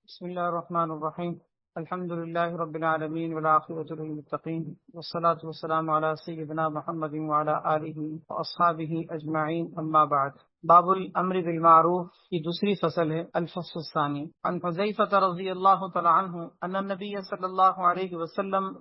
بسم الله الرحمن الرحيم. الحمد لله رب العالمين والعاقبة للمتقين والصلاة والسلام على سيدنا محمد وعلى آله وأصحابه أجمعين. أما بعد. باب الأمر بالمعروف کی دوسری فصل ہے. الفصل الثاني. عن حذيفة رضي الله تعالى عنه أن النبي صلى الله عليه وسلم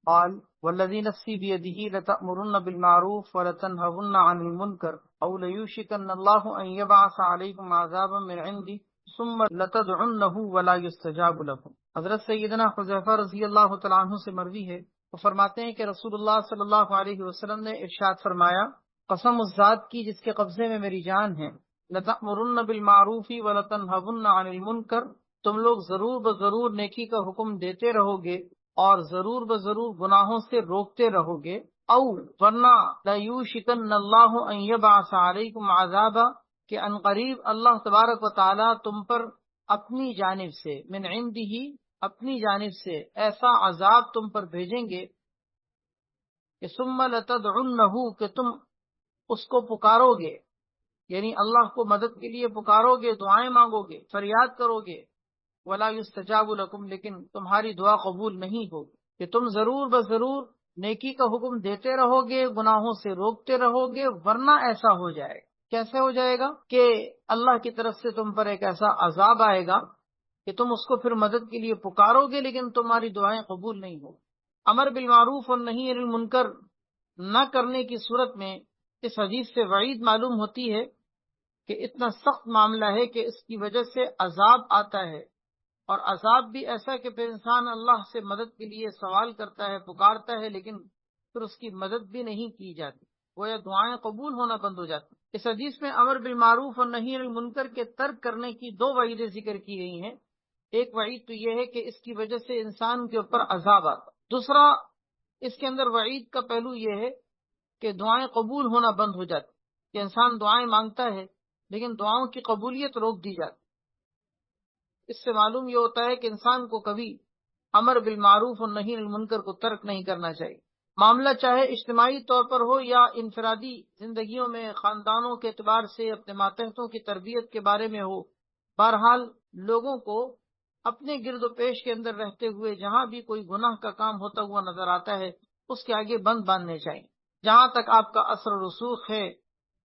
قال والذي نفسي بيده لتأمرن بالمعروف ولتنهون عن المنكر أو ليوشكن الله أن يبعث عليكم عذابا من عنده ثم لتدعنه ولا يستجاب لكم. حضرت سیدنا حذیفہ رضی اللہ تعالیٰ عنہ سے مروی ہے، وہ فرماتے ہیں کہ رسول اللہ صلی اللہ علیہ وسلم نے ارشاد فرمایا، قسم اس ذات کی جس کے قبضے میں میری جان ہے، لتأمرن بالمعروف ولتنہون عن المنکر، تم لوگ ضرور بضرور نیکی کا حکم دیتے رہو گے اور ضرور بضرور گناہوں سے روکتے رہو گے، او ورنہ لیوشکن اللہ ان یبعث علیکم عذابا، کہ عنقریب اللہ تبارک و تعالی تم پر اپنی جانب سے، من عنده، اپنی جانب سے ایسا عذاب تم پر بھیجیں گے کہ ثم لتدعنه، کہ تم اس کو پکارو گے، یعنی اللہ کو مدد کے لیے پکارو گے، دعائیں مانگو گے، فریاد کرو گے، ولا یستجاب لکم، لیکن تمہاری دعا قبول نہیں ہوگی، کہ تم ضرور بضرور نیکی کا حکم دیتے رہو گے، گناہوں سے روکتے رہو گے، ورنہ ایسا ہو جائے گا۔ کیسے ہو جائے گا؟ کہ اللہ کی طرف سے تم پر ایک ایسا عذاب آئے گا کہ تم اس کو پھر مدد کے لیے پکارو گے لیکن تمہاری دعائیں قبول نہیں ہو۔ امر بالمعروف اور نہی عن المنکر نہ کرنے کی صورت میں اس حدیث سے وعید معلوم ہوتی ہے کہ اتنا سخت معاملہ ہے کہ اس کی وجہ سے عذاب آتا ہے، اور عذاب بھی ایسا کہ پھر انسان اللہ سے مدد کے لیے سوال کرتا ہے، پکارتا ہے، لیکن پھر اس کی مدد بھی نہیں کی جاتی، گویا دعائیں قبول ہونا بند ہو جاتی۔ اس حدیث میں امر بالمعروف اور نہی عن المنکر کے ترک کرنے کی دو وعیدیں ذکر کی گئی ہیں۔ ایک وعید تو یہ ہے کہ اس کی وجہ سے انسان کے اوپر عذاب آتا، دوسرا اس کے اندر وعید کا پہلو یہ ہے کہ دعائیں قبول ہونا بند ہو جاتی، کہ انسان دعائیں مانگتا ہے لیکن دعاؤں کی قبولیت روک دی جاتی۔ اس سے معلوم یہ ہوتا ہے کہ انسان کو کبھی امر بالمعروف اور نہی عن المنکر کو ترک نہیں کرنا چاہیے، معاملہ چاہے اجتماعی طور پر ہو یا انفرادی زندگیوں میں، خاندانوں کے اعتبار سے اپنے ماتحتوں کی تربیت کے بارے میں ہو۔ بہرحال لوگوں کو اپنے گرد و پیش کے اندر رہتے ہوئے جہاں بھی کوئی گناہ کا کام ہوتا ہوا نظر آتا ہے اس کے آگے بند باندھنے چاہیے۔ جہاں تک آپ کا اثر و رسوخ ہے،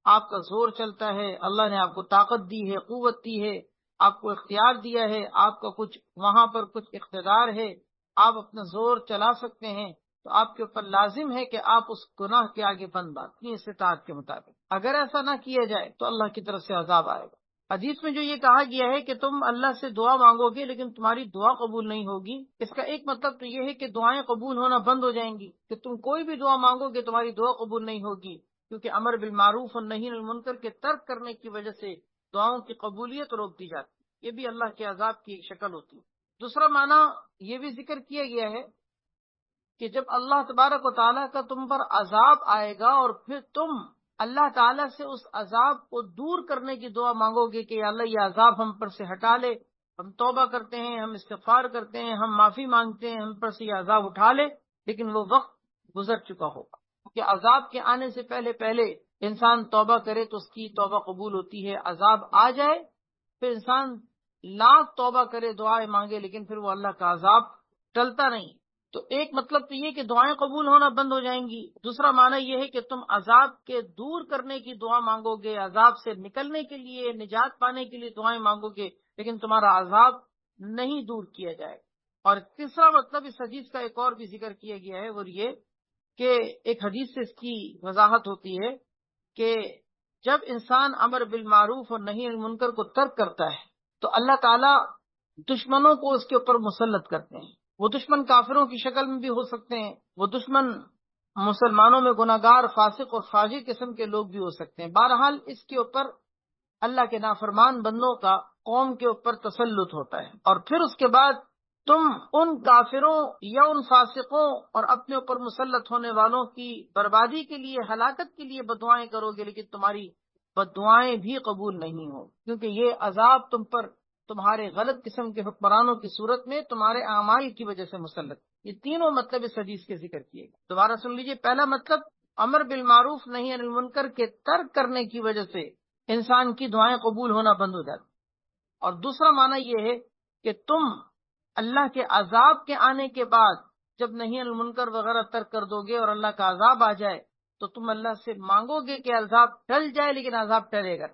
آپ کا زور چلتا ہے، اللہ نے آپ کو طاقت دی ہے، قوت دی ہے، آپ کو اختیار دیا ہے، آپ کا کچھ وہاں پر کچھ اقتدار ہے، آپ اپنا زور چلا سکتے ہیں، تو آپ کے اوپر لازم ہے کہ آپ اس گناہ کے آگے بند باندھیں اپنی استطاعت کے مطابق۔ اگر ایسا نہ کیا جائے تو اللہ کی طرف سے عذاب آئے گا۔ حدیث میں جو یہ کہا گیا ہے کہ تم اللہ سے دعا مانگو گے لیکن تمہاری دعا قبول نہیں ہوگی، اس کا ایک مطلب تو یہ ہے کہ دعائیں قبول ہونا بند ہو جائیں گی، کہ تم کوئی بھی دعا مانگو گے تمہاری دعا قبول نہیں ہوگی، کیونکہ امر بالمعروف اور نہی عن المنکر کے ترک کرنے کی وجہ سے دعاؤں کی قبولیت روک دی جاتی، یہ بھی اللہ کے عذاب کی ایک شکل ہوتی ہے۔ دوسرا معنی یہ بھی ذکر کیا گیا ہے کہ جب اللہ تبارک و تعالیٰ کا تم پر عذاب آئے گا اور پھر تم اللہ تعالیٰ سے اس عذاب کو دور کرنے کی دعا مانگو گے کہ یا اللہ یہ عذاب ہم پر سے ہٹا لے، ہم توبہ کرتے ہیں، ہم استغفار کرتے ہیں، ہم معافی مانگتے ہیں، ہم پر سے یہ عذاب اٹھا لے، لیکن وہ وقت گزر چکا ہوگا، کیونکہ عذاب کے آنے سے پہلے پہلے انسان توبہ کرے تو اس کی توبہ قبول ہوتی ہے، عذاب آ جائے پھر انسان لاکھ توبہ کرے، دعائیں مانگے، لیکن پھر وہ اللہ کا عذاب ٹلتا نہیں۔ تو ایک مطلب تو یہ کہ دعائیں قبول ہونا بند ہو جائیں گی، دوسرا معنی یہ ہے کہ تم عذاب کے دور کرنے کی دعا مانگو گے، عذاب سے نکلنے کے لیے، نجات پانے کے لیے دعائیں مانگو گے، لیکن تمہارا عذاب نہیں دور کیا جائے۔ اور تیسرا مطلب اس حدیث کا ایک اور بھی ذکر کیا گیا ہے، وہ یہ کہ ایک حدیث سے اس کی وضاحت ہوتی ہے کہ جب انسان امر بالمعروف اور نہی عن المنکر کو ترک کرتا ہے تو اللہ تعالیٰ دشمنوں کو اس کے اوپر مسلط کرتے ہیں۔ وہ دشمن کافروں کی شکل میں بھی ہو سکتے ہیں، وہ دشمن مسلمانوں میں گناہ گار، فاسق اور فاجر قسم کے لوگ بھی ہو سکتے ہیں۔ بہرحال اس کے اوپر اللہ کے نافرمان بندوں کا قوم کے اوپر تسلط ہوتا ہے، اور پھر اس کے بعد تم ان کافروں یا ان فاسقوں اور اپنے اوپر مسلط ہونے والوں کی بربادی کے لیے، ہلاکت کے لیے بددعائیں کرو گے، لیکن تمہاری بددعائیں بھی قبول نہیں ہوں، کیونکہ یہ عذاب تم پر تمہارے غلط قسم کے حکمرانوں کی صورت میں تمہارے اعمال کی وجہ سے مسلط۔ یہ تینوں مطلب اس حدیث کے ذکر کیے گئے، دوبارہ سن لیجئے۔ پہلا مطلب امر بالمعروف نہی عن المنکر کے ترک کرنے کی وجہ سے انسان کی دعائیں قبول ہونا بند ہو جاتی، اور دوسرا معنی یہ ہے کہ تم اللہ کے عذاب کے آنے کے بعد جب نہیں المنکر وغیرہ ترک کر دو گے اور اللہ کا عذاب آ جائے تو تم اللہ سے مانگو گے کہ عذاب ٹل جائے، لیکن عذاب ٹلے گا۔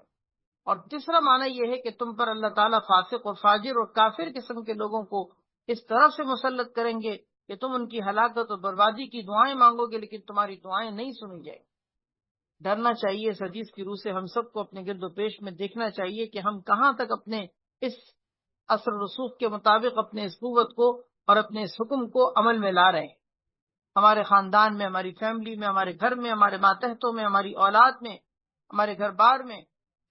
اور تیسرا معنی یہ ہے کہ تم پر اللہ تعالیٰ فاسق اور فاجر اور کافر قسم کے لوگوں کو اس طرح سے مسلط کریں گے کہ تم ان کی ہلاکت اور بربادی کی دعائیں مانگو گے لیکن تمہاری دعائیں نہیں سنی جائیں۔ ڈرنا چاہیے اس حدیث کی روح سے، ہم سب کو اپنے گرد و پیش میں دیکھنا چاہیے کہ ہم کہاں تک اپنے اس اثر رسوخ کے مطابق اپنے اس قوت کو اور اپنے اس حکم کو عمل میں لا رہے ہیں۔ ہمارے خاندان میں، ہماری فیملی میں، ہمارے گھر میں، ہمارے ماتحتوں میں، ہماری اولاد میں، ہمارے گھر بار میں،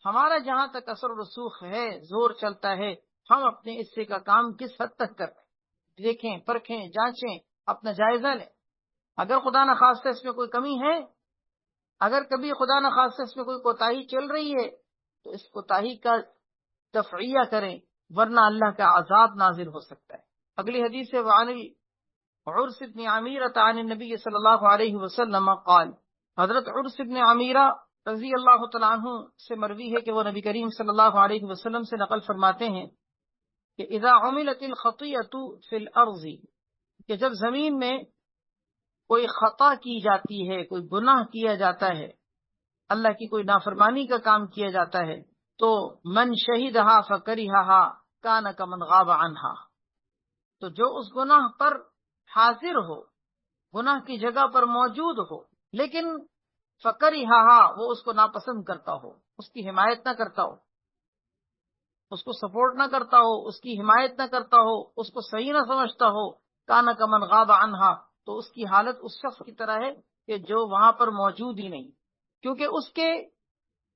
ہمارا جہاں تک اثر و رسوخ ہے، زور چلتا ہے، ہم اپنے حصے کا کام کس حد تک کر رہے ہیں، دیکھیں، پرکھیں، جانچیں، اپنا جائزہ لیں۔ اگر خدا نخواستہ اس میں کوئی کمی ہے، اگر کبھی خدا نخواستہ اس میں کوئی کوتاہی چل رہی ہے تو اس کوتاہی کا دفعیہ کریں، ورنہ اللہ کا عذاب نازل ہو سکتا ہے۔ اگلی حدیث ہے وعن عرس بن عمیرہ عن النبی صلی اللہ علیہ وسلم قال، حضرت عرس بن عمیرہ رضی اللہ تعالیٰ عنہ سے مروی ہے کہ وہ نبی کریم صلی اللہ علیہ وسلم سے نقل فرماتے ہیں کہ اذا عملت الخطیۃ فی الارض، کہ جب زمین میں کوئی خطا کی جاتی ہے، کوئی گناہ کیا جاتا ہے، اللہ کی کوئی نافرمانی کا کام کیا جاتا ہے، تو من شہدہا فکرہہا کان کمن غاب عنہا، تو جو اس گناہ پر حاضر ہو، گناہ کی جگہ پر موجود ہو، لیکن فکرہہا، وہ اس کو ناپسند کرتا ہو، اس کی حمایت نہ کرتا ہو، اس کو سپورٹ نہ کرتا ہو، اس کی حمایت نہ کرتا ہو، اس کو صحیح نہ سمجھتا ہو، کان کمن غاب عنہا، تو اس کی حالت اس شخص کی طرح ہے کہ جو وہاں پر موجود ہی نہیں، کیونکہ اس کے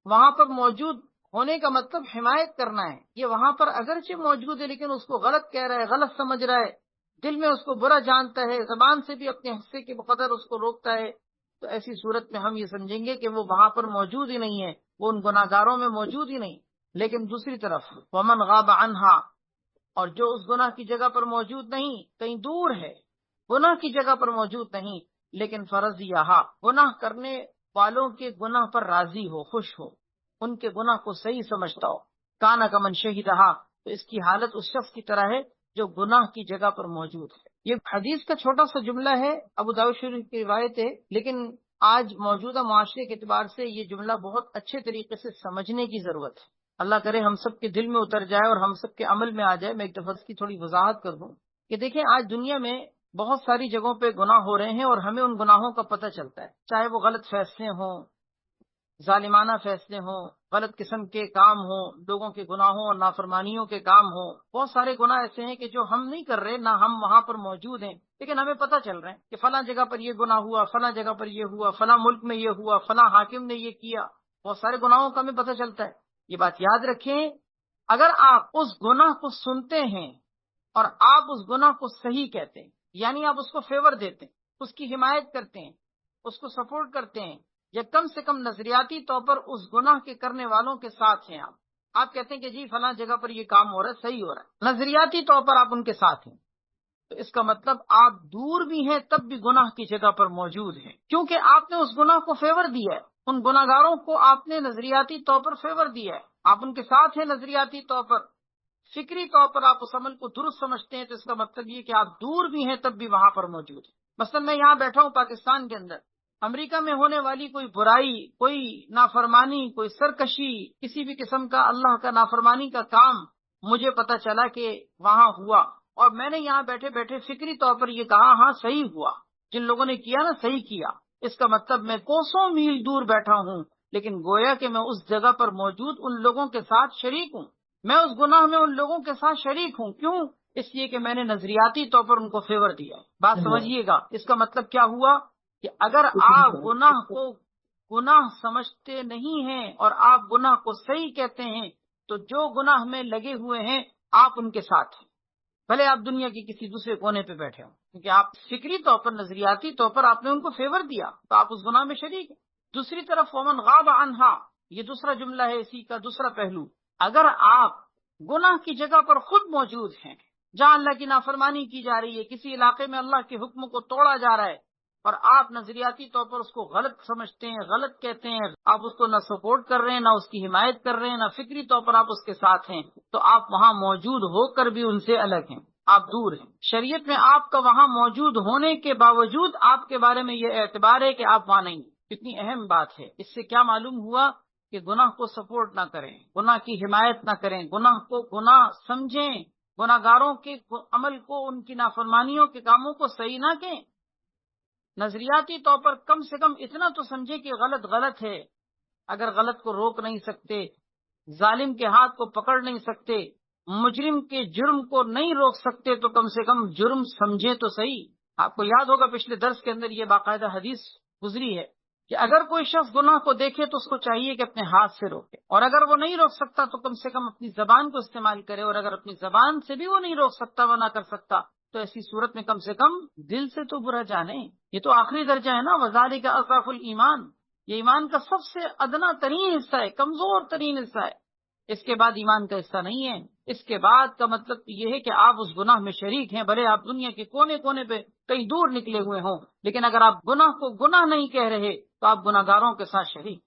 وہاں پر موجود ہونے کا مطلب حمایت کرنا ہے۔ یہ وہاں پر اگرچہ موجود ہے لیکن اس کو غلط کہہ رہا ہے، غلط سمجھ رہا ہے، دل میں اس کو برا جانتا ہے، زبان سے بھی اپنے حصے کے بقدر اس کو روکتا ہے، تو ایسی صورت میں ہم یہ سمجھیں گے کہ وہ وہاں پر موجود ہی نہیں ہے، وہ ان گناہ گاروں میں موجود ہی نہیں۔ لیکن دوسری طرف ومن غاب عنہا، اور جو اس گناہ کی جگہ پر موجود نہیں، کہیں دور ہے، گناہ کی جگہ پر موجود نہیں، لیکن فرضیہا، گناہ کرنے والوں کے گناہ پر راضی ہو، خوش ہو، ان کے گناہ کو صحیح سمجھتا ہو، کانا کمن شہدہا، تو اس کی حالت اس شخص کی طرح ہے جو گناہ کی جگہ پر موجود ہے۔ یہ حدیث کا چھوٹا سا جملہ ہے، ابو داؤد شریف کی روایت ہے، لیکن آج موجودہ معاشرے کے اعتبار سے یہ جملہ بہت اچھے طریقے سے سمجھنے کی ضرورت ہے۔ اللہ کرے ہم سب کے دل میں اتر جائے اور ہم سب کے عمل میں آ جائے۔ میں ایک دفعہ اس کی تھوڑی وضاحت کر دوں کہ دیکھیں، آج دنیا میں بہت ساری جگہوں پہ گناہ ہو رہے ہیں اور ہمیں ان گناہوں کا پتہ چلتا ہے، چاہے وہ غلط فیصلے ہوں، ظالمانہ فیصلے ہوں، غلط قسم کے کام ہوں، لوگوں کے گناہوں اور نافرمانیوں کے کام ہوں۔ بہت سارے گناہ ایسے ہیں کہ جو ہم نہیں کر رہے، نہ ہم وہاں پر موجود ہیں، لیکن ہمیں پتہ چل رہے ہیں کہ فلاں جگہ پر یہ گناہ ہوا، فلاں جگہ پر یہ ہوا، فلاں ملک میں یہ ہوا، فلاں حاکم نے یہ کیا۔ بہت سارے گناہوں کا ہمیں پتہ چلتا ہے۔ یہ بات یاد رکھیں، اگر آپ اس گناہ کو سنتے ہیں اور آپ اس گناہ کو صحیح کہتے ہیں، یعنی آپ اس کو فیور دیتے ہیں، اس کی حمایت کرتے ہیں، اس کو سپورٹ کرتے ہیں، یا کم سے کم نظریاتی طور پر اس گناہ کے کرنے والوں کے ساتھ ہیں، آپ کہتے ہیں کہ جی فلاں جگہ پر یہ کام ہو رہا ہے، صحیح ہو رہا ہے، نظریاتی طور پر آپ ان کے ساتھ ہیں، تو اس کا مطلب آپ دور بھی ہیں تب بھی گناہ کی جگہ پر موجود ہیں، کیونکہ آپ نے اس گناہ کو فیور دیا ہے، ان گناہ گاروں کو آپ نے نظریاتی طور پر فیور دیا ہے، آپ ان کے ساتھ ہیں نظریاتی طور پر، فکری طور پر آپ اس عمل کو درست سمجھتے ہیں، تو اس کا مطلب یہ کہ آپ دور بھی ہیں تب بھی وہاں پر موجود ہیں۔ مثلا میں یہاں بیٹھا ہوں پاکستان کے اندر، امریکہ میں ہونے والی کوئی برائی، کوئی نافرمانی، کوئی سرکشی، کسی بھی قسم کا اللہ کا نافرمانی کا کام مجھے پتا چلا کہ وہاں ہوا، اور میں نے یہاں بیٹھے بیٹھے فکری طور پر یہ کہا ہاں صحیح ہوا، جن لوگوں نے کیا نا صحیح کیا، اس کا مطلب میں کوسوں میل دور بیٹھا ہوں، لیکن گویا کہ میں اس جگہ پر موجود ان لوگوں کے ساتھ شریک ہوں، میں اس گناہ میں ان لوگوں کے ساتھ شریک ہوں۔ کیوں؟ اس لیے کہ میں نے نظریاتی طور پر ان کو فیور دیا۔ بات سمجھیے گا، اس کا مطلب کیا ہوا کہ اگر آپ گناہ کو گناہ سمجھتے نہیں ہیں اور آپ گناہ کو صحیح کہتے ہیں، تو جو گناہ میں لگے ہوئے ہیں آپ ان کے ساتھ ہیں، بھلے آپ دنیا کی کسی دوسرے کونے پہ بیٹھے ہوں، کیونکہ آپ فکری طور پر، نظریاتی طور پر آپ نے ان کو فیور دیا، تو آپ اس گناہ میں شریک ہیں۔ دوسری طرف ومن غاب عنہا، یہ دوسرا جملہ ہے اسی کا دوسرا پہلو، اگر آپ گناہ کی جگہ پر خود موجود ہیں، جہاں اللہ کی نافرمانی کی جا رہی ہے، کسی علاقے میں اللہ کے حکم کو توڑا جا رہا ہے، اور آپ نظریاتی طور پر اس کو غلط سمجھتے ہیں، غلط کہتے ہیں، آپ اس کو نہ سپورٹ کر رہے ہیں، نہ اس کی حمایت کر رہے ہیں، نہ فکری طور پر آپ اس کے ساتھ ہیں، تو آپ وہاں موجود ہو کر بھی ان سے الگ ہیں، آپ دور ہیں۔ شریعت میں آپ کا وہاں موجود ہونے کے باوجود آپ کے بارے میں یہ اعتبار ہے کہ آپ وہاں نہیں۔ کتنی اہم بات ہے۔ اس سے کیا معلوم ہوا کہ گناہ کو سپورٹ نہ کریں، گناہ کی حمایت نہ کریں، گناہ کو گناہ سمجھیں، گناہ گاروں کے عمل کو، ان کی نافرمانیوں کے کاموں کو صحیح نہ کہیں۔ نظریاتی طور پر کم سے کم اتنا تو سمجھے کہ غلط غلط ہے۔ اگر غلط کو روک نہیں سکتے، ظالم کے ہاتھ کو پکڑ نہیں سکتے، مجرم کے جرم کو نہیں روک سکتے، تو کم سے کم جرم سمجھے تو صحیح۔ آپ کو یاد ہوگا پچھلے درس کے اندر یہ باقاعدہ حدیث گزری ہے کہ اگر کوئی شخص گناہ کو دیکھے تو اس کو چاہیے کہ اپنے ہاتھ سے روکے، اور اگر وہ نہیں روک سکتا تو کم سے کم اپنی زبان کو استعمال کرے، اور اگر اپنی زبان سے بھی وہ نہیں روک سکتا، منع کر سکتا، تو ایسی صورت میں کم سے کم دل سے تو برا جانے۔ یہ تو آخری درجہ ہے نا، وذالک اضعف الایمان، یہ ایمان کا سب سے ادنا ترین حصہ ہے، کمزور ترین حصہ ہے۔ اس کے بعد ایمان کا حصہ نہیں ہے۔ اس کے بعد کا مطلب یہ ہے کہ آپ اس گناہ میں شریک ہیں، بھلے آپ دنیا کے کونے کونے پہ کہیں دور نکلے ہوئے ہوں، لیکن اگر آپ گناہ کو گناہ نہیں کہہ رہے تو آپ گناہ گاروں کے ساتھ شریک۔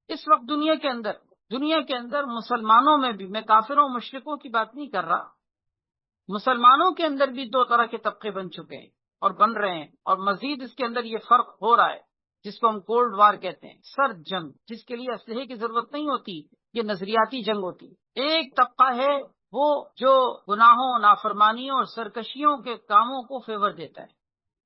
اس وقت دنیا کے اندر مسلمانوں میں بھی، میں کافروں مشرکوں کی بات نہیں کر رہا، مسلمانوں کے اندر بھی دو طرح کے طبقے بن چکے ہیں اور بن رہے ہیں، اور مزید اس کے اندر یہ فرق ہو رہا ہے جس کو ہم کولڈ وار کہتے ہیں، سرد جنگ، جس کے لیے اسلحے کی ضرورت نہیں ہوتی، یہ نظریاتی جنگ ہوتی۔ ایک طبقہ ہے وہ جو گناہوں، نافرمانیوں اور سرکشیوں کے کاموں کو فیور دیتا ہے،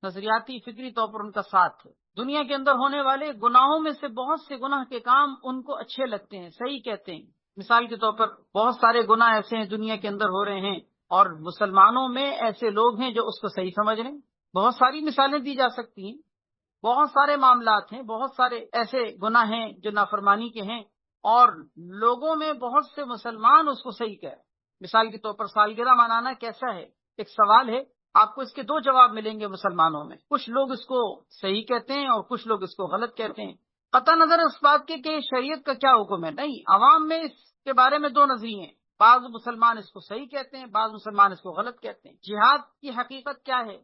نظریاتی فکری طور پر ان کا ساتھ ہے۔ دنیا کے اندر ہونے والے گناہوں میں سے بہت سے گناہ کے کام ان کو اچھے لگتے ہیں، صحیح کہتے ہیں۔ مثال کے طور پر بہت سارے گناہ ایسے ہیں دنیا کے اندر ہو رہے ہیں، اور مسلمانوں میں ایسے لوگ ہیں جو اس کو صحیح سمجھ رہے ہیں۔ بہت ساری مثالیں دی جا سکتی ہیں، بہت سارے معاملات ہیں، بہت سارے ایسے گناہ ہیں جو نافرمانی کے ہیں، اور لوگوں میں بہت سے مسلمان اس کو صحیح کہہ رہے ہیں۔ مثال کے طور پر سالگرہ منانا کیسا ہے؟ ایک سوال ہے، آپ کو اس کے دو جواب ملیں گے مسلمانوں میں۔ کچھ لوگ اس کو صحیح کہتے ہیں اور کچھ لوگ اس کو غلط کہتے ہیں، قطع نظر اس بات کے کہ شریعت کا کیا حکم ہے۔ نہیں، عوام میں اس کے بارے میں دو نظریے ہیں، بعض مسلمان اس کو صحیح کہتے ہیں، بعض مسلمان اس کو غلط کہتے ہیں۔ جہاد کی حقیقت کیا ہے؟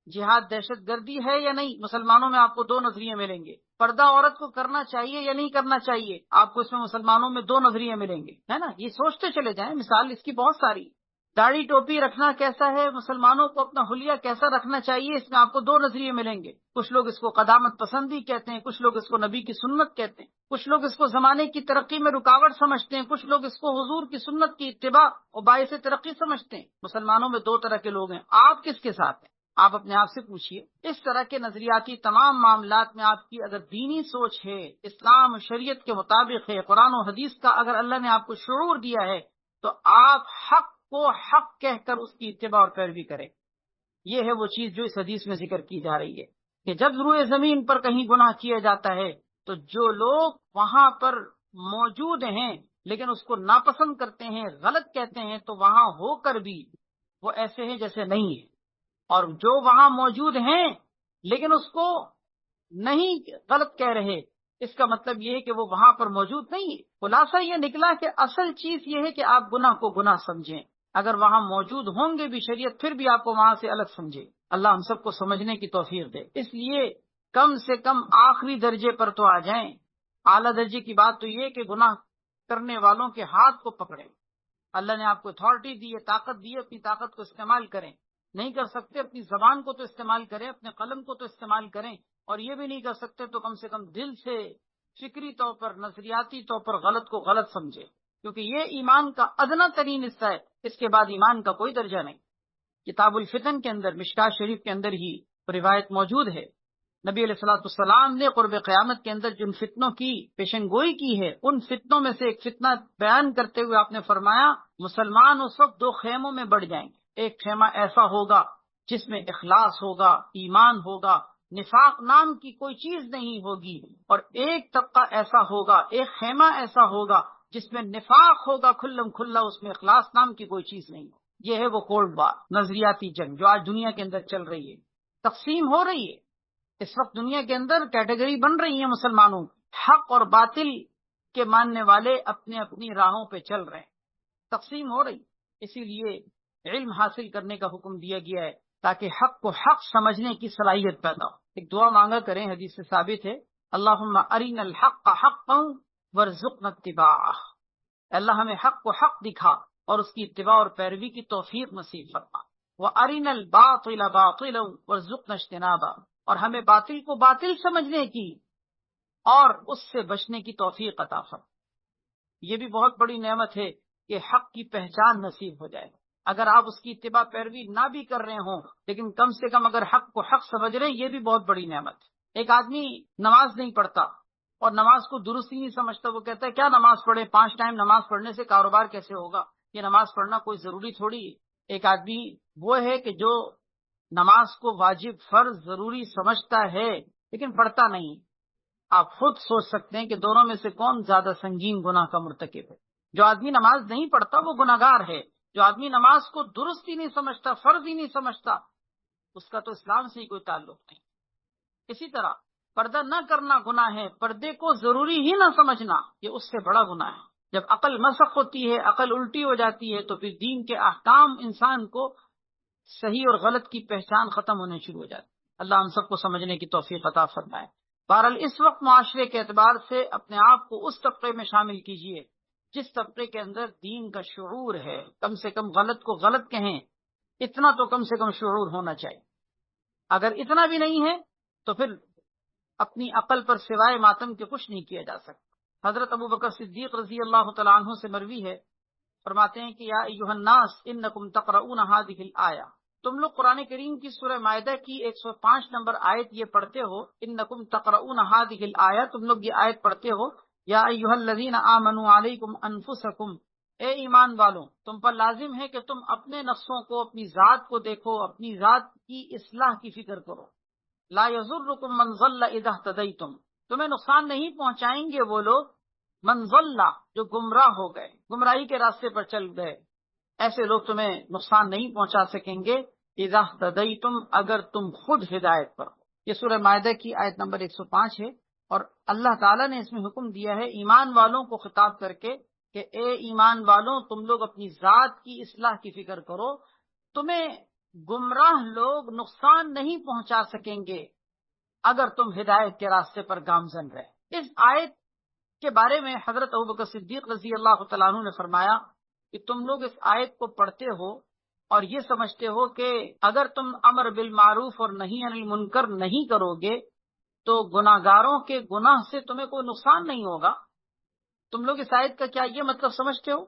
جہاد دہشت گردی ہے یا نہیں؟ مسلمانوں میں آپ کو دو نظریے ملیں گے۔ پردہ عورت کو کرنا چاہیے یا نہیں کرنا چاہیے؟ آپ کو اس میں مسلمانوں میں دو نظریے ملیں گے، ہے نا؟ یہ سوچتے چلے جائیں، مثال اس کی بہت ساری۔ داڑھی ٹوپی رکھنا کیسا ہے؟ مسلمانوں کو اپنا حلیہ کیسا رکھنا چاہیے؟ اس میں آپ کو دو نظریے ملیں گے۔ کچھ لوگ اس کو قدامت پسندی کہتے ہیں، کچھ لوگ اس کو نبی کی سنت کہتے ہیں، کچھ لوگ اس کو زمانے کی ترقی میں رکاوٹ سمجھتے ہیں، کچھ لوگ اس کو حضور کی سنت کی اتباع اور باعث ترقی سمجھتے ہیں۔ مسلمانوں میں دو طرح کے لوگ ہیں، آپ کس کے ساتھ ہیں؟ آپ اپنے آپ سے پوچھئے۔ اس طرح کے نظریاتی تمام معاملات میں آپ کی اگر دینی سوچ ہے، اسلام شریعت کے مطابق ہے، قرآن و حدیث کا اگر اللہ نے آپ کو شعور دیا ہے، تو آپ حق کو حق کہہ کر اس کی اتباع اور پیروی کریں۔ یہ ہے وہ چیز جو اس حدیث میں ذکر کی جا رہی ہے کہ جب روئے زمین پر کہیں گناہ کیا جاتا ہے تو جو لوگ وہاں پر موجود ہیں لیکن اس کو ناپسند کرتے ہیں، غلط کہتے ہیں، تو وہاں ہو کر بھی وہ ایسے ہیں جیسے نہیں ہیں، اور جو وہاں موجود ہیں لیکن اس کو نہیں غلط کہہ رہے، اس کا مطلب یہ ہے کہ وہ وہاں پر موجود نہیں ہے۔ خلاصہ یہ نکلا کہ اصل چیز یہ ہے کہ آپ گناہ کو گناہ سمجھیں، اگر وہاں موجود ہوں گے بھی شریعت پھر بھی آپ کو وہاں سے الگ سمجھے۔ اللہ ہم سب کو سمجھنے کی توفیق دے۔ اس لیے کم سے کم آخری درجے پر تو آ جائیں۔ اعلیٰ درجے کی بات تو یہ کہ گناہ کرنے والوں کے ہاتھ کو پکڑیں۔ اللہ نے آپ کو اتھارٹی دی ہے، طاقت دی ہے، اپنی طاقت کو استعمال کریں۔ نہیں کر سکتے اپنی زبان کو تو استعمال کریں، اپنے قلم کو تو استعمال کریں، اور یہ بھی نہیں کر سکتے تو کم سے کم دل سے فکری طور پر، نظریاتی طور پر غلط کو غلط سمجھے، کیونکہ یہ ایمان کا ادنا ترین حصہ ہے۔ اس کے بعد ایمان کا کوئی درجہ نہیں۔ کتاب الفتن کے اندر، مشکاۃ شریف کے اندر ہی روایت موجود ہے، نبی علیہ الصلوۃ والسلام نے قرب قیامت کے اندر جن فتنوں کی پیشن گوئی کی ہے، ان فتنوں میں سے ایک فتنہ بیان کرتے ہوئے آپ نے فرمایا مسلمان اس وقت دو خیموں میں بڑھ جائیں گے۔ ایک خیمہ ایسا ہوگا جس میں اخلاص ہوگا، ایمان ہوگا، نفاق نام کی کوئی چیز نہیں ہوگی، اور ایک طبقہ ایسا ہوگا، ایک خیمہ ایسا ہوگا جس میں نفاق ہوگا کھلم کھلا، اس میں اخلاص نام کی کوئی چیز نہیں۔ یہ ہے وہ کولڈ وار، نظریاتی جنگ جو آج دنیا کے اندر چل رہی ہے، تقسیم ہو رہی ہے۔ اس وقت دنیا کے اندر کیٹیگری بن رہی ہیں مسلمانوں، حق اور باطل کے ماننے والے اپنے اپنی راہوں پہ چل رہے ہیں، تقسیم ہو رہی۔ اسی لیے علم حاصل کرنے کا حکم دیا گیا ہے، تاکہ حق کو حق سمجھنے کی صلاحیت پیدا ہو۔ ایک دعا مانگا کریں، حدیث سے ثابت ہے، اللہم ارنا الحق حقا وارزقنا اتباعہ، اللہ ہمیں حق کو حق دکھا اور اس کی اتباع اور پیروی کی توفیق نصیب فرما، وارنا الباطل باطلا وارزقنا اجتنابہ، اور ہمیں باطل کو باطل سمجھنے کی اور اس سے بچنے کی توفیق عطا فرما۔ یہ بھی بہت بڑی نعمت ہے کہ حق کی پہچان نصیب ہو جائے۔ اگر آپ اس کی اتباع پیروی نہ بھی کر رہے ہوں لیکن کم سے کم اگر حق کو حق سمجھ رہے ہیں، یہ بھی بہت بڑی نعمت ہے۔ ایک آدمی نماز نہیں پڑھتا اور نماز کو درست ہی نہیں سمجھتا، وہ کہتا ہے کیا نماز پڑھے، 5 ٹائم نماز پڑھنے سے کاروبار کیسے ہوگا، یہ نماز پڑھنا کوئی ضروری تھوڑی ہے۔ ایک آدمی وہ ہے کہ جو نماز کو واجب، فرض، ضروری سمجھتا ہے لیکن پڑھتا نہیں۔ آپ خود سوچ سکتے ہیں کہ دونوں میں سے کون زیادہ سنگین گناہ کا مرتکب ہے۔ جو آدمی نماز نہیں پڑھتا وہ گناہگار ہے، جو آدمی نماز کو درست ہی نہیں سمجھتا، فرض ہی نہیں سمجھتا، اس کا تو اسلام سے ہی کوئی تعلق نہیں۔ اسی طرح پردہ نہ کرنا گناہ ہے، پردے کو ضروری ہی نہ سمجھنا یہ اس سے بڑا گناہ ہے۔ جب عقل مسخ ہوتی ہے، عقل الٹی ہو جاتی ہے، تو پھر دین کے احکام انسان کو صحیح اور غلط کی پہچان ختم ہونے شروع ہو جاتی ہے۔ اللہ ہم سب کو سمجھنے کی توفیق عطا فرمائے۔ بہرحال اس وقت معاشرے کے اعتبار سے اپنے آپ کو اس طبقے میں شامل کیجئے جس طبقے کے اندر دین کا شعور ہے، کم سے کم غلط کو غلط کہیں، اتنا تو کم سے کم شعور ہونا چاہیے۔ اگر اتنا بھی نہیں ہے تو پھر اپنی عقل پر سوائے ماتم کے کچھ نہیں کیا جا سکتا۔ حضرت ابو بکر صدیق رضی اللہ تعالیٰ عنہ سے مروی ہے، فرماتے ہیں کہ یا ایھا الناس انکم تقرؤون هذه الآیہ، تم لوگ قرآن کریم کی سورہ مائدہ کی 105 نمبر آیت یہ پڑھتے ہو، انکم تقرؤون هذه الآیہ، تم لوگ یہ آیت پڑھتے ہو، یا ایھا الذین آمنوا علیکم انفسکم، اے ایمان والوں تم پر لازم ہے کہ تم اپنے نفسوں کو، اپنی ذات کو دیکھو، اپنی ذات کی اصلاح کی فکر کرو۔ لا یضرکم من ضل اذا اہتدیتم، تمہیں نقصان نہیں پہنچائیں گے وہ لوگ، من ضل جو گمراہ ہو گئے، گمراہی کے راستے پر چل گئے، ایسے لوگ تمہیں نقصان نہیں پہنچا سکیں گے، اذا اہتدیتم اگر تم خود ہدایت پر ہو۔ یہ سورہ مائدہ کی آیت نمبر 105 ہے، اور اللہ تعالیٰ نے اس میں حکم دیا ہے ایمان والوں کو خطاب کر کے کہ اے ایمان والوں تم لوگ اپنی ذات کی اصلاح کی فکر کرو، تمہیں گمراہ لوگ نقصان نہیں پہنچا سکیں گے اگر تم ہدایت کے راستے پر گامزن رہے۔ اس آیت کے بارے میں حضرت ابوبکر صدیق رضی اللہ تعالیٰ عنہ نے فرمایا کہ تم لوگ اس آیت کو پڑھتے ہو اور یہ سمجھتے ہو کہ اگر تم امر بالمعروف اور نہی عن المنکر نہیں کرو گے تو گناہگاروں کے گناہ سے تمہیں کوئی نقصان نہیں ہوگا۔ تم لوگ اس آیت کا کیا یہ مطلب سمجھتے ہو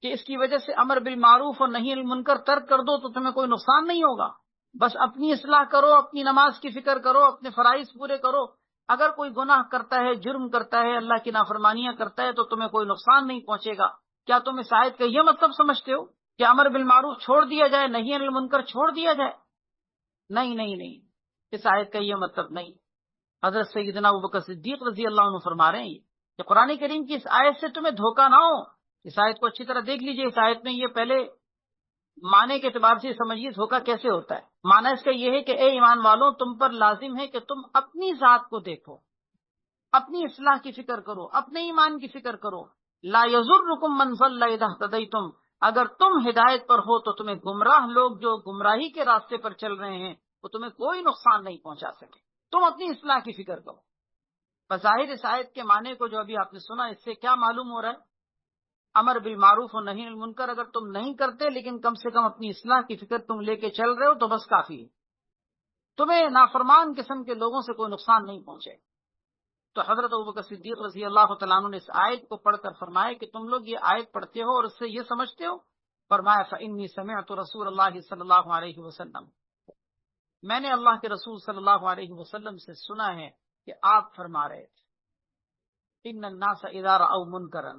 کہ اس کی وجہ سے امر بالمعروف اور نہی عن المنکر ترک کر دو تو تمہیں کوئی نقصان نہیں ہوگا، بس اپنی اصلاح کرو، اپنی نماز کی فکر کرو، اپنے فرائض پورے کرو، اگر کوئی گناہ کرتا ہے، جرم کرتا ہے، اللہ کی نافرمانیاں کرتا ہے تو تمہیں کوئی نقصان نہیں پہنچے گا؟ کیا تم اس آیت کا یہ مطلب سمجھتے ہو کہ امر بالمعروف چھوڑ دیا جائے، نہی عن المنکر چھوڑ دیا جائے؟ نہیں نہیں نہیں، اس آیت کا یہ مطلب نہیں۔ حضرت سیدنا ابوبکر صدیق رضی اللہ عنہ فرما رہے ہیں کہ قرآن کریم کی اس آیت سے تمہیں دھوکہ نہ ہو۔ اس آیت کو اچھی طرح دیکھ لیجئے، اس آیت میں یہ پہلے معنی کے اعتبار سے سمجھیے دھوکہ کیسے ہوتا ہے۔ معنی اس کا یہ ہے کہ اے ایمان والوں تم پر لازم ہے کہ تم اپنی ذات کو دیکھو، اپنی اصلاح کی فکر کرو، اپنے ایمان کی فکر کرو۔ لا یضرکم من ضل اذا اہتدیتم، اگر تم ہدایت پر ہو تو تمہیں گمراہ لوگ جو گمراہی کے راستے پر چل رہے ہیں وہ تمہیں کوئی نقصان نہیں پہنچا سکے، تم اپنی اصلاح کی فکر کرو۔ بظاہر اس آیت کے معنی کو جو ابھی آپ نے سنا، اس سے کیا معلوم ہو رہا ہے؟ امر بالمعروف اور نہی عن المنکر اگر تم نہیں کرتے لیکن کم سے کم اپنی اصلاح کی فکر تم لے کے چل رہے ہو تو بس کافی ہے، تمہیں نافرمان قسم کے لوگوں سے کوئی نقصان نہیں پہنچے۔ تو حضرت ابوبکر صدیق رضی اللہ تعالیٰ عنہ نے اس آیت کو پڑھ کر فرمایا کہ تم لوگ یہ آیت پڑھتے ہو اور اس سے یہ سمجھتے ہو؟ فرمایا فإنی سمعت رسول اللہ صلی اللہ علیہ وسلم، میں نے اللہ کے رسول صلی اللہ علیہ وسلم سے سنا ہے کہ آپ فرما رہے تھے ان الناس اذا رأوا منکرا،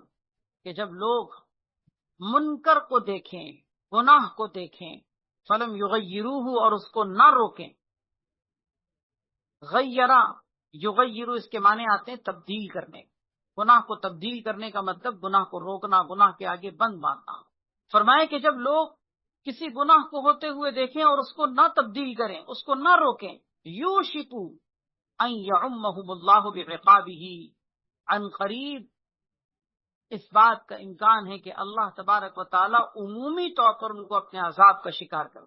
کہ جب لوگ منکر کو دیکھیں، گناہ کو دیکھیں، فلم یغیروہ اور اس کو نہ روکیں، غیرہ یغیرو اس کے معنی آتے ہیں تبدیل کرنے، گناہ کو تبدیل کرنے کا مطلب گناہ کو روکنا، گناہ کے آگے بند باندھنا۔ فرمائے کہ جب لوگ کسی گناہ کو ہوتے ہوئے دیکھیں اور اس کو نہ تبدیل کریں، اس کو نہ روکیں، یوشکو ان یعمہم اللہ بعقابہ، عن قریب اس بات کا امکان ہے کہ اللہ تبارک و تعالی عمومی طور پر ان کو اپنے عذاب کا شکار کر۔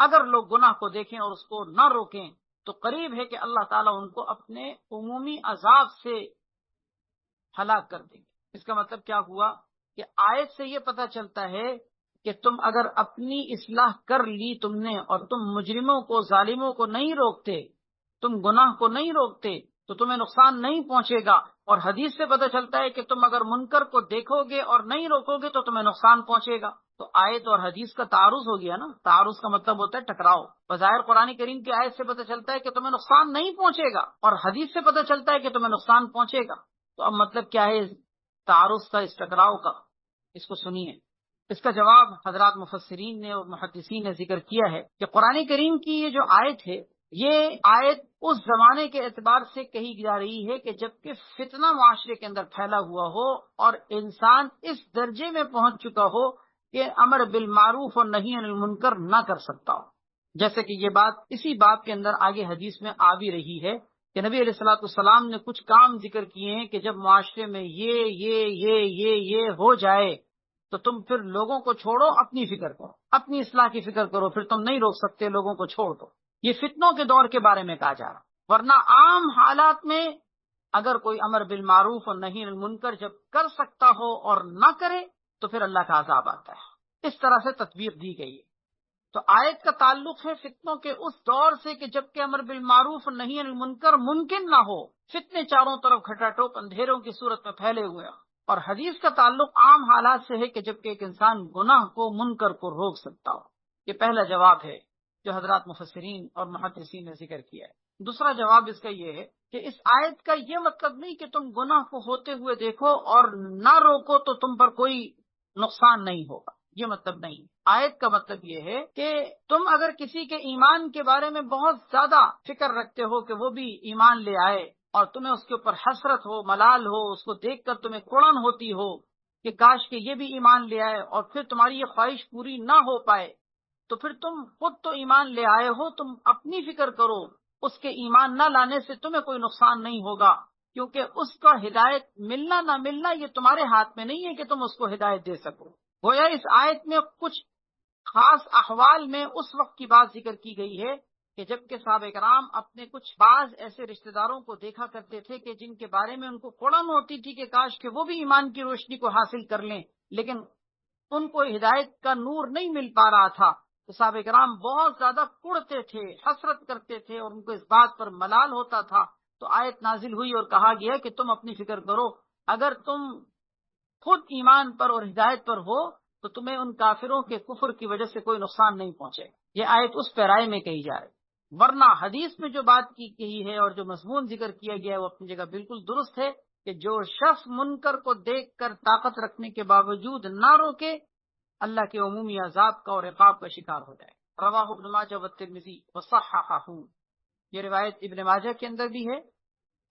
اگر لوگ گناہ کو دیکھیں اور اس کو نہ روکیں تو قریب ہے کہ اللہ تعالیٰ ان کو اپنے عمومی عذاب سے ہلاک کر دیں گے۔ اس کا مطلب کیا ہوا کہ آیت سے یہ پتہ چلتا ہے کہ تم اگر اپنی اصلاح کر لی تم نے اور تم مجرموں کو ظالموں کو نہیں روکتے، تم گناہ کو نہیں روکتے تو تمہیں نقصان نہیں پہنچے گا، اور حدیث سے پتہ چلتا ہے کہ تم اگر منکر کو دیکھو گے اور نہیں روکو گے تو تمہیں نقصان پہنچے گا۔ تو آیت اور حدیث کا تعارض ہو گیا نا، تعارض کا مطلب ہوتا ہے ٹکراؤ۔ بظاہر قرآن کریم کی آیت سے پتہ چلتا ہے کہ تمہیں نقصان نہیں پہنچے گا اور حدیث سے پتہ چلتا ہے کہ تمہیں نقصان پہنچے گا، تو اب مطلب کیا ہے تعارض کا، اس ٹکراؤ کا؟ اس کو سنیے۔ اس کا جواب حضرات مفسرین نے اور محدثین نے ذکر کیا ہے کہ قرآن کریم کی یہ جو آیت ہے، یہ آیت اس زمانے کے اعتبار سے کہی جا رہی ہے کہ جبکہ فتنہ معاشرے کے اندر پھیلا ہوا ہو اور انسان اس درجے میں پہنچ چکا ہو کہ امر بالمعروف اور نہی عن المنکر نہ کر سکتا ہو، جیسے کہ یہ بات اسی باب کے اندر آگے حدیث میں آ بھی رہی ہے کہ نبی علیہ الصلوۃ والسلام نے کچھ کام ذکر کیے ہیں کہ جب معاشرے میں یہ ہو جائے تو تم پھر لوگوں کو چھوڑو، اپنی فکر کرو، اپنی اصلاح کی فکر کرو، پھر تم نہیں روک سکتے، لوگوں کو چھوڑ دو۔ یہ فتنوں کے دور کے بارے میں کہا جا رہا، ورنہ عام حالات میں اگر کوئی امر بالمعروف اور نہی عن المنکر جب کر سکتا ہو اور نہ کرے تو پھر اللہ کا عذاب آتا ہے۔ اس طرح سے تطبیق دی گئی ہے۔ تو آیت کا تعلق ہے فتنوں کے اس دور سے کہ جب کہ امر بالمعروف اور نہی عن المنکر ممکن نہ ہو، فتنے چاروں طرف کھٹا ٹوپ اندھیروں کی صورت میں پھیلے ہوئے ہیں، اور حدیث کا تعلق عام حالات سے ہے کہ جب کہ ایک انسان گناہ کو، منکر کو روک سکتا ہو۔ یہ پہلا جواب ہے جو حضرات مفسرین اور محدثین نے ذکر کیا ہے۔ دوسرا جواب اس کا یہ ہے کہ اس آیت کا یہ مطلب نہیں کہ تم گناہ کو ہوتے ہوئے دیکھو اور نہ روکو تو تم پر کوئی نقصان نہیں ہوگا، یہ مطلب نہیں۔ آیت کا مطلب یہ ہے کہ تم اگر کسی کے ایمان کے بارے میں بہت زیادہ فکر رکھتے ہو کہ وہ بھی ایمان لے آئے اور تمہیں اس کے اوپر حسرت ہو، ملال ہو، اس کو دیکھ کر تمہیں کڑن ہوتی ہو کہ کاش کہ یہ بھی ایمان لے آئے، اور پھر تمہاری یہ خواہش پوری نہ ہو پائے، تو پھر تم خود تو ایمان لے آئے ہو، تم اپنی فکر کرو، اس کے ایمان نہ لانے سے تمہیں کوئی نقصان نہیں ہوگا، کیونکہ اس کا ہدایت ملنا نہ ملنا یہ تمہارے ہاتھ میں نہیں ہے کہ تم اس کو ہدایت دے سکو۔ گویا اس آیت میں کچھ خاص احوال میں اس وقت کی بات ذکر کی گئی ہے کہ جب کہ صحابہ کرام اپنے کچھ بعض ایسے رشتہ داروں کو دیکھا کرتے تھے کہ جن کے بارے میں ان کو کڑن ہوتی تھی کہ کاش کہ وہ بھی ایمان کی روشنی کو حاصل کر لیں، لیکن ان کو ہدایت کا نور نہیں مل پا رہا تھا، تو صحابہ کرام بہت زیادہ کڑتے تھے، حسرت کرتے تھے، اور ان کو اس بات پر ملال ہوتا تھا۔ تو آیت نازل ہوئی اور کہا گیا کہ تم اپنی فکر کرو، اگر تم خود ایمان پر اور ہدایت پر ہو تو تمہیں ان کافروں کے کفر کی وجہ سے کوئی نقصان نہیں پہنچے۔ یہ آیت اس پیرائے میں کہی جا رہی، ورنہ حدیث میں جو بات کی گئی ہے اور جو مضمون ذکر کیا گیا ہے وہ اپنی جگہ بالکل درست ہے کہ جو شخص منکر کو دیکھ کر طاقت رکھنے کے باوجود نہ روکے، اللہ کے عمومی عذاب کا اور عقاب کا شکار ہو جائے۔ رواہ ابن ماجہ والترمذی وصححہ، یہ روایت ابن ماجہ کے اندر بھی ہے،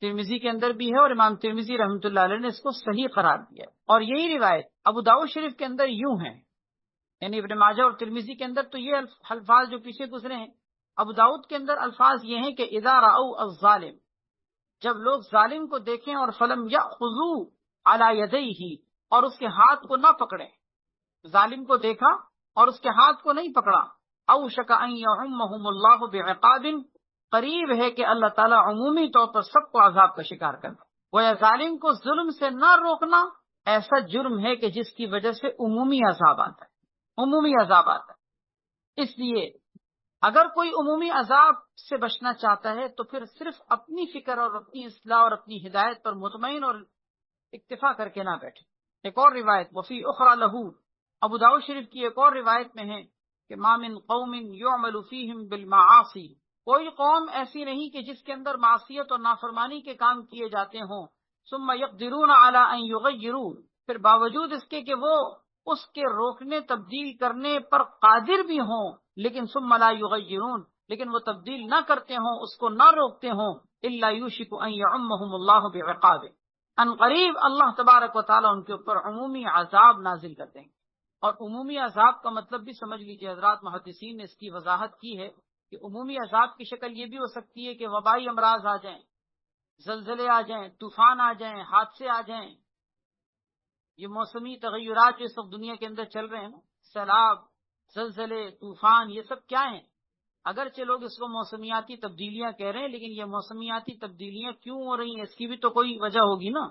ترمذی کے اندر بھی ہے، اور امام ترمذی رحمۃ اللہ علیہ نے اس کو صحیح قرار دیا ہے۔ اور یہی روایت ابو داؤد شریف کے اندر یوں ہے، یعنی ابن ماجہ اور ترمذی کے اندر تو یہ الفاظ جو پیچھے گزرے ہیں، ابو داؤد کے اندر الفاظ یہ ہیں کہ اذا رأوا الظالم، جب لوگ ظالم کو دیکھیں اور فلم یأخذوا علی یدیہ، اور اس کے ہاتھ کو نہ پکڑیں، ظالم کو دیکھا اور اس کے ہاتھ کو نہیں پکڑا، اوشک ان یعمہم اللہ بعقاب، قریب ہے کہ اللہ تعالیٰ عمومی طور پر سب کو عذاب کا شکار کر دے۔ گویا ظالم کو ظلم سے نہ روکنا ایسا جرم ہے کہ جس کی وجہ سے عمومی عذاب آتا ہے، عمومی عذاب آتا ہے۔ اس لیے اگر کوئی عمومی عذاب سے بچنا چاہتا ہے تو پھر صرف اپنی فکر اور اپنی اصلاح اور اپنی ہدایت پر مطمئن اور اکتفا کر کے نہ بیٹھے۔ ایک اور روایت وفی اخرى لہو، ابو داؤد شریف کی ایک اور روایت میں ہے کہ ما من قوم یعمل فیہم بالمعاصی، کوئی قوم ایسی نہیں کہ جس کے اندر معصیت اور نافرمانی کے کام کیے جاتے ہوں، ثم یقدرون علی ان یغیروا، پھر باوجود اس کے کہ وہ اس کے روکنے تبدیل کرنے پر قادر بھی ہوں، لیکن ثم لا یغیرون، لیکن وہ تبدیل نہ کرتے ہوں، اس کو نہ روکتے ہوں، الا یوشک ان یعمہم اللہ بعقاب، ان قریب اللہ تبارک و تعالیٰ ان کے اوپر عمومی عذاب نازل کر دیں گے۔ اور عمومی عذاب کا مطلب بھی سمجھ لیجیے، حضرات محدثین نے اس کی وضاحت کی ہے کہ عمومی عذاب کی شکل یہ بھی ہو سکتی ہے کہ وبائی امراض آ جائیں، زلزلے آ جائیں، طوفان آ جائیں، حادثے آ جائیں۔ یہ موسمی تغیرات جو اس وقت دنیا کے اندر چل رہے ہیں نا، سیلاب، زلزلے، طوفان، یہ سب کیا ہیں؟ اگرچہ لوگ اس کو موسمیاتی تبدیلیاں کہہ رہے ہیں، لیکن یہ موسمیاتی تبدیلیاں کیوں ہو رہی ہیں اس کی بھی تو کوئی وجہ ہوگی نا،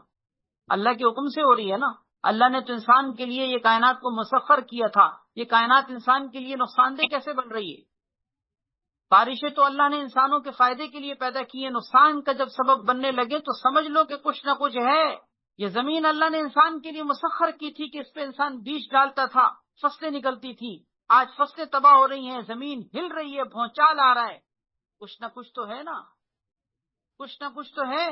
اللہ کے حکم سے ہو رہی ہے نا۔ اللہ نے تو انسان کے لیے یہ کائنات کو مسخر کیا تھا، یہ کائنات انسان کے لیے نقصان دہ کیسے بن رہی ہے؟ بارشیں تو اللہ نے انسانوں کے فائدے کے لیے پیدا کی ہیں، نقصان کا جب سبب بننے لگے تو سمجھ لو کہ کچھ نہ کچھ ہے۔ یہ زمین اللہ نے انسان کے لیے مسخر کی تھی کہ اس پہ انسان بیج ڈالتا تھا، فصلیں نکلتی تھی۔ آج فصلیں تباہ ہو رہی ہیں، زمین ہل رہی ہے، بھونچال آ رہا ہے، کچھ نہ کچھ تو ہے نا، کچھ نہ کچھ تو ہے۔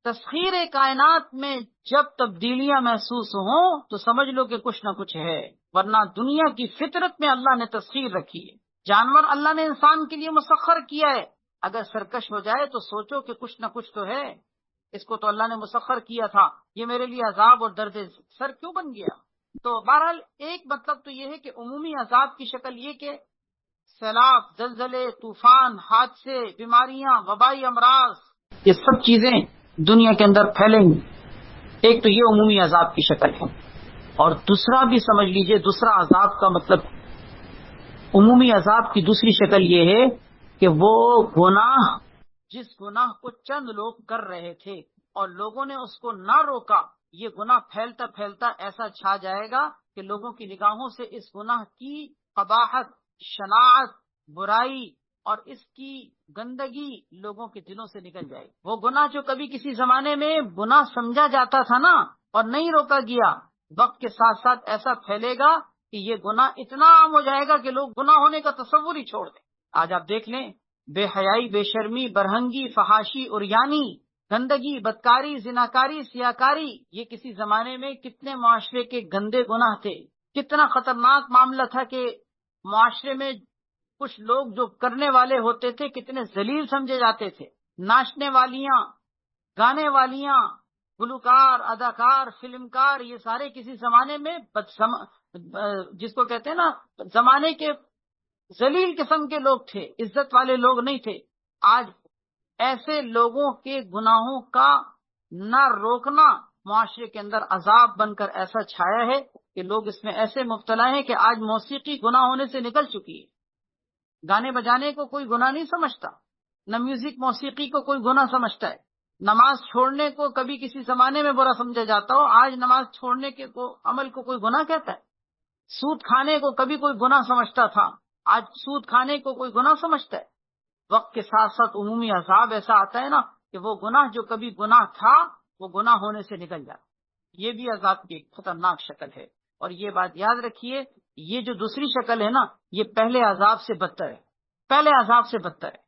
تسخیر کائنات میں جب تبدیلیاں محسوس ہوں تو سمجھ لو کہ کچھ نہ کچھ ہے، ورنہ دنیا کی فطرت میں اللہ نے تسخیر رکھی ہے۔ جانور اللہ نے انسان کے لیے مسخر کیا ہے، اگر سرکش ہو جائے تو سوچو کہ کچھ نہ کچھ تو ہے، اس کو تو اللہ نے مسخر کیا تھا، یہ میرے لیے عذاب اور درد سر کیوں بن گیا؟ تو بہرحال ایک مطلب تو یہ ہے کہ عمومی عذاب کی شکل یہ کہ سیلاب، زلزلے، طوفان، حادثے، بیماریاں، وبائی امراض، یہ سب چیزیں دنیا کے اندر پھیلیں گی۔ ایک تو یہ عمومی عذاب کی شکل ہے، اور دوسرا بھی سمجھ لیجئے، دوسرا عذاب کا مطلب، عمومی عذاب کی دوسری شکل یہ ہے کہ وہ گناہ، جس گناہ کو چند لوگ کر رہے تھے اور لوگوں نے اس کو نہ روکا، یہ گناہ پھیلتا پھیلتا ایسا چھا جائے گا کہ لوگوں کی نگاہوں سے اس گناہ کی قباحت، شناعت، برائی اور اس کی گندگی لوگوں کے دلوں سے نکل جائے گی۔ وہ گناہ جو کبھی کسی زمانے میں گناہ سمجھا جاتا تھا نا اور نہیں روکا گیا، وقت کے ساتھ ساتھ ایسا پھیلے گا کہ یہ گناہ اتنا عام ہو جائے گا کہ لوگ گناہ ہونے کا تصور ہی چھوڑ دیں۔ آج آپ دیکھ لیں، بے حیائی، بے شرمی، برہنگی، فحاشی، عریانی، گندگی، بدکاری، زناکاری، سیاکاری، یہ کسی زمانے میں کتنے معاشرے کے گندے گناہ تھے، کتنا خطرناک معاملہ تھا کہ معاشرے میں کچھ لوگ جو کرنے والے ہوتے تھے کتنے ذلیل سمجھے جاتے تھے۔ ناچنے والیاں، گانے والیاں، گلوکار، اداکار، فلمکار، یہ سارے کسی زمانے میں جس کو کہتے ہیں نا زمانے کے ذلیل قسم کے لوگ تھے، عزت والے لوگ نہیں تھے۔ آج ایسے لوگوں کے گناہوں کا نہ روکنا معاشرے کے اندر عذاب بن کر ایسا چھایا ہے کہ لوگ اس میں ایسے مبتلا ہیں کہ آج موسیقی گناہ ہونے سے نکل چکی ہے۔ گانے بجانے کو کوئی گناہ نہیں سمجھتا، نہ میوزک موسیقی کو کوئی گناہ سمجھتا ہے۔ نماز چھوڑنے کو کبھی کسی زمانے میں برا سمجھا جاتا ہو، آج نماز چھوڑنے کے عمل کو کوئی گناہ کہتا ہے۔ سود کھانے کو کبھی کوئی گناہ سمجھتا تھا، آج سود کھانے کو کوئی گناہ سمجھتا ہے۔ وقت کے ساتھ ساتھ عمومی عذاب ایسا آتا ہے نا کہ وہ گناہ جو کبھی گناہ تھا وہ گناہ ہونے سے نکل جاتا۔ یہ بھی عذاب کی ایک خطرناک شکل ہے، اور یہ بات یاد رکھیے، یہ جو دوسری شکل ہے نا، یہ پہلے عذاب سے بدتر ہے، پہلے عذاب سے بدتر ہے،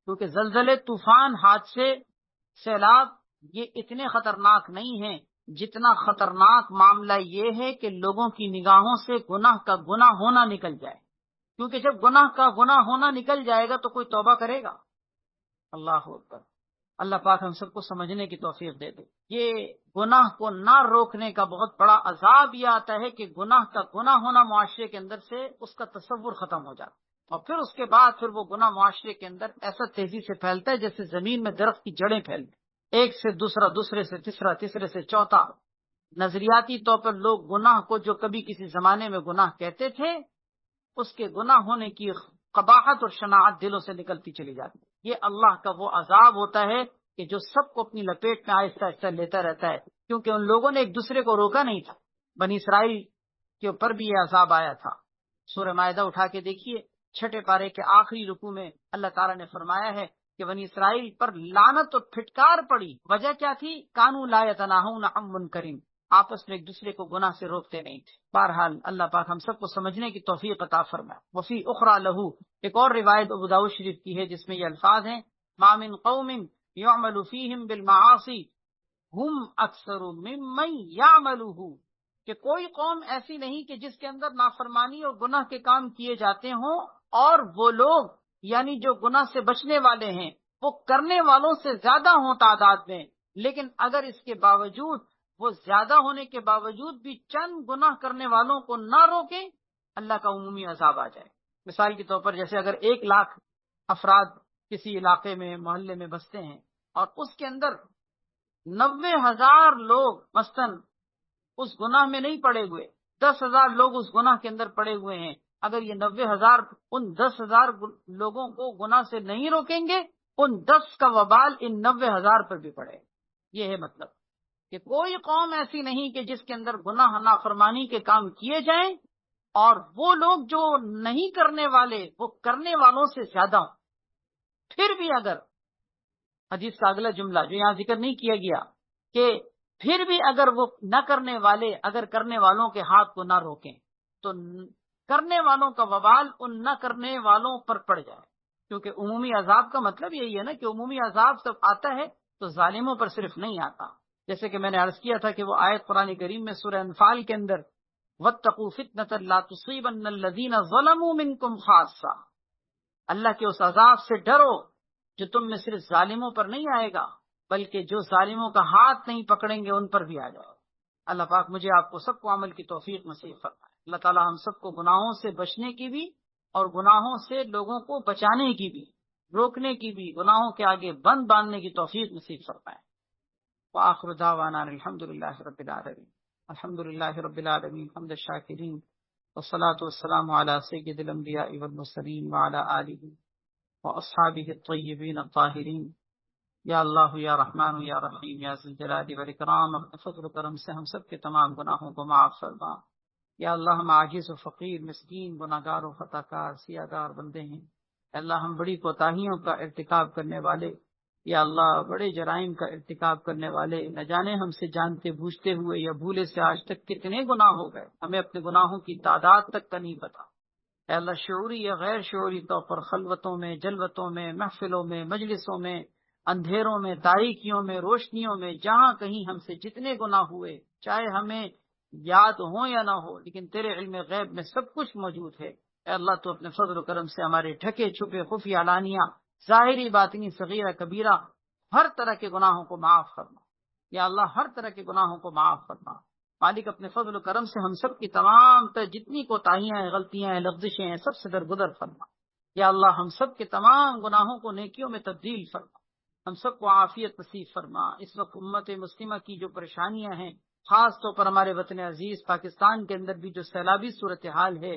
کیونکہ زلزلے، طوفان، حادثے، سیلاب یہ اتنے خطرناک نہیں ہیں جتنا خطرناک معاملہ یہ ہے کہ لوگوں کی نگاہوں سے گناہ کا گناہ ہونا نکل جائے، کیونکہ جب گناہ کا گناہ ہونا نکل جائے گا تو کوئی توبہ کرے گا۔ اللہ اکبر، اللہ پاک ہم سب کو سمجھنے کی توفیق دے دے۔ یہ گناہ کو نہ روکنے کا بہت بڑا عذاب یہ آتا ہے کہ گناہ کا گناہ ہونا معاشرے کے اندر سے اس کا تصور ختم ہو جاتا، اور پھر اس کے بعد پھر وہ گناہ معاشرے کے اندر ایسا تیزی سے پھیلتا ہے جیسے زمین میں درخت کی جڑیں پھیلتی، ایک سے دوسرا، دوسرے سے تیسرا، تیسرے سے چوتھا۔ نظریاتی طور پر لوگ گناہ کو جو کبھی کسی زمانے میں گناہ کہتے تھے، اس کے گناہ ہونے کی قباحت اور شناعت دلوں سے نکلتی چلی جاتی۔ یہ اللہ کا وہ عذاب ہوتا ہے کہ جو سب کو اپنی لپیٹ میں آہستہ آہستہ لیتا رہتا ہے، کیونکہ ان لوگوں نے ایک دوسرے کو روکا نہیں تھا۔ بنی اسرائیل کے اوپر بھی یہ عذاب آیا تھا۔ سورہ مائدہ اٹھا کے دیکھیے، 6 پارے کے آخری رکوع میں اللہ تعالیٰ نے فرمایا ہے کہ بنی اسرائیل پر لعنت اور پھٹکار پڑی۔ وجہ کیا تھی؟ کانوا لا یتناہون عن منکر، آپس میں ایک دوسرے کو گناہ سے روکتے نہیں تھے۔ بہرحال اللہ پاک ہم سب کو سمجھنے کی توفیق عطا فرمائے۔ وفی اخری لہو، ایک اور روایت ابو داؤد شریف کی ہے جس میں یہ الفاظ ہیں، ما من قوم یعمل فیہم بالمعاصی ہم اکثر ممن یعملہ، کہ کوئی قوم ایسی نہیں کہ جس کے اندر نافرمانی اور گناہ کے کام کیے جاتے ہوں، اور وہ لوگ یعنی جو گناہ سے بچنے والے ہیں وہ کرنے والوں سے زیادہ ہوں تعداد میں، لیکن اگر اس کے باوجود وہ زیادہ ہونے کے باوجود بھی چند گناہ کرنے والوں کو نہ روکیں، اللہ کا عمومی عذاب آ جائے۔ مثال کے طور پر جیسے اگر 1 لاکھ افراد کسی علاقے میں، محلے میں بستے ہیں، اور اس کے اندر 90,000 لوگ مثلاً اس گناہ میں نہیں پڑے ہوئے، 10,000 لوگ اس گناہ کے اندر پڑے ہوئے ہیں، اگر یہ 90,000 ان 10,000 لوگوں کو گناہ سے نہیں روکیں گے، ان 10 کا وبال ان 90,000 پر بھی پڑے. یہ ہے مطلب کہ کوئی قوم ایسی نہیں کہ جس کے اندر گناہ نافرمانی کے کام کیے جائیں اور وہ لوگ جو نہیں کرنے والے وہ کرنے والوں سے زیادہ ہوں. پھر بھی اگر حدیث کا اگلا جملہ جو یہاں ذکر نہیں کیا گیا کہ پھر بھی اگر وہ نہ کرنے والے اگر کرنے والوں کے ہاتھ کو نہ روکیں تو کرنے والوں کا وبال ان نہ کرنے والوں پر پڑ جائے. کیونکہ عمومی عذاب کا مطلب یہی ہے نا کہ عمومی عذاب جب آتا ہے تو ظالموں پر صرف نہیں آتا. جیسے کہ میں نے عرض کیا تھا کہ وہ آیت قرآن کریم میں سورہ انفال کے اندر وَاتَّقُوا فِتْنَةً لَا تُصِيبَنَّ الَّذِينَ ظَلَمُوا مِنْكُمْ خَاصَّةً، اللہ کے اس عذاب سے ڈرو جو تم میں صرف ظالموں پر نہیں آئے گا بلکہ جو ظالموں کا ہاتھ نہیں پکڑیں گے ان پر بھی آ جائے. اللہ پاک مجھے آپ کو سب کو عمل کی توفیق نصیب فرمائے. اللہ تعالی ہم سب کو گناہوں سے بچنے کی بھی اور گناہوں سے لوگوں کو بچانے کی بھی روکنے کی بھی گناہوں کے آگے بند باندھنے کی توفیق نصیب فرمائے. وآخر دعوانا الحمدللہ رب العالمین. الحمدللہ رب العالمین حمد الشاکرین والصلاة والسلام علی سید الانبیاء والمرسلین وعلی آلہ واصحابہ الطیبین الطاہرین. یا اللہ یا رحمان یا رحیم یا ذی الجلال والاکرام، اپنے فضل و کرم سے ہم سب کے تمام گناہوں کو معاف فرما. یا اللہ ہم عاجز و فقیر مسکین گناہگار و خطا کار سیاہ گار بندے ہیں. اللہ ہم بڑی کوتاہیوں کا ارتکاب کرنے والے، یا اللہ بڑے جرائم کا ارتکاب کرنے والے، نہ جانے ہم سے جانتے بوجھتے ہوئے یا بھولے سے آج تک کتنے گناہ ہو گئے، ہمیں اپنے گناہوں کی تعداد تک کا نہیں پتا. اے اللہ شعوری یا غیر شعوری طور پر خلوتوں میں، جلوتوں میں، محفلوں میں، مجلسوں میں، اندھیروں میں، تاریکیوں میں، روشنیوں میں، جہاں کہیں ہم سے جتنے گناہ ہوئے، چاہے ہمیں یاد ہو یا نہ ہو، لیکن تیرے علم غیب میں سب کچھ موجود ہے. اے اللہ تو اپنے فضل و کرم سے ہمارے ڈھکے چھپے خفیہ علانیہ ظاہری باطنی صغیرہ کبیرہ ہر طرح کے گناہوں کو معاف فرما. یا اللہ ہر طرح کے گناہوں کو معاف فرما. مالک اپنے فضل و کرم سے ہم سب کی تمام جتنی کوتاہیاں ہیں، غلطیاں ہیں، لغزشیں ہیں، سب سے درگزر فرما. یا اللہ ہم سب کے تمام گناہوں کو نیکیوں میں تبدیل فرما. ہم سب کو عافیت نصیب فرما. اس وقت امت مسلمہ کی جو پریشانیاں ہیں، خاص طور پر ہمارے وطن عزیز پاکستان کے اندر بھی جو سیلابی صورتحال ہے،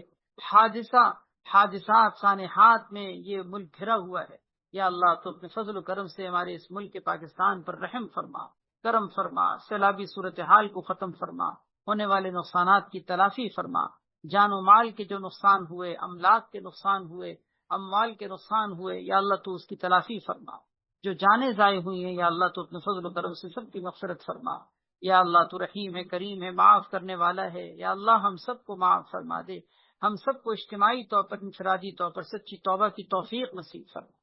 حادثات سانحات میں یہ ملک گھرا ہوا ہے. یا اللہ تو اپنے فضل و کرم سے ہمارے اس ملک کے پاکستان پر رحم فرما، کرم فرما، سیلابی صورتحال کو ختم فرما، ہونے والے نقصانات کی تلافی فرما. جان و مال کے جو نقصان ہوئے، املاک کے نقصان ہوئے، اموال کے نقصان ہوئے، یا اللہ تو اس کی تلافی فرما. جو جانیں ضائع ہوئی ہیں، یا اللہ تو اپنے فضل و کرم سے سب کی مغفرت فرما. یا اللہ تو رحیم ہے، کریم ہے، معاف کرنے والا ہے. یا اللہ ہم سب کو معاف فرما دے. ہم سب کو اجتماعی طور پر انفرادی طور پر سچی توبہ کی توفیق نصیب فرما.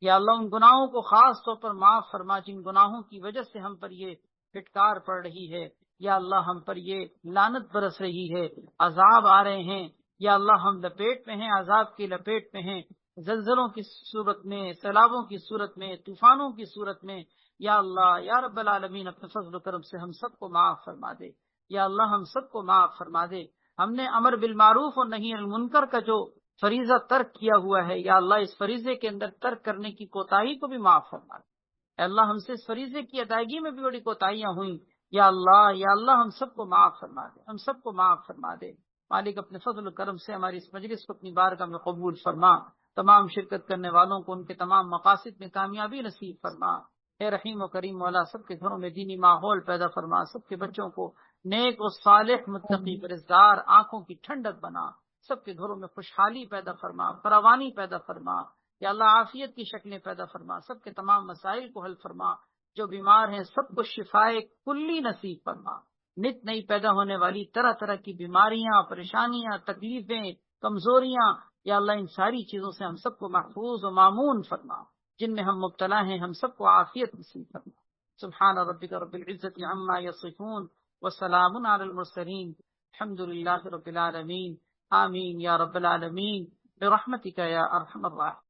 یا اللہ ان گناہوں کو خاص طور پر معاف فرما جن گناہوں کی وجہ سے ہم پر یہ پھٹکار پڑ رہی ہے. یا اللہ ہم پر یہ لعنت برس رہی ہے، عذاب آ رہے ہیں. یا اللہ ہم لپیٹ میں ہیں، عذاب کی لپیٹ میں ہیں، زلزلوں کی صورت میں، سیلابوں کی صورت میں، طوفانوں کی صورت میں. یا اللہ یا رب العالمین اپنے فضل و کرم سے ہم سب کو معاف فرما دے. یا اللہ ہم سب کو معاف فرما دے. ہم نے امر بالمعروف اور نہی عن المنکر کا جو فریضہ ترک کیا ہوا ہے، یا اللہ اس فریضے کے اندر ترک کرنے کی کوتاہی کو بھی معاف فرما دے. اے اللہ ہم سے اس فریضے کی ادائیگی میں بھی بڑی کوتاہیاں ہوئیں. یا اللہ ہم سب کو معاف فرما دے، ہم سب کو معاف فرما دے. مالک اپنے فضل و کرم سے ہماری اس مجلس کو اپنی بارگاہ میں قبول فرما. تمام شرکت کرنے والوں کو ان کے تمام مقاصد میں کامیابی نصیب فرما. اے رحیم و کریم مولا سب کے گھروں میں دینی ماحول پیدا فرما. سب کے بچوں کو نیک و صالح متقی پرہیزگار آنکھوں کی ٹھنڈک بنا. سب کے گھروں میں خوشحالی پیدا فرما، فراوانی پیدا فرما. یا اللہ عافیت کی شکلیں پیدا فرما. سب کے تمام مسائل کو حل فرما. جو بیمار ہیں سب کو شفائے کلی نصیب فرما. نت نئی پیدا ہونے والی طرح طرح کی بیماریاں، پریشانیاں، تکلیفیں، کمزوریاں، یا اللہ ان ساری چیزوں سے ہم سب کو محفوظ و مامون فرما. جن میں ہم مبتلا ہیں ہم سب کو عافیت نصیب فرما. سبحان ربک رب العزت عما یصفون وسلام علی المرسلین الحمد للہ رب العالمین. آمین یا رب العالمین برحمتک یا ارحم الراحمین.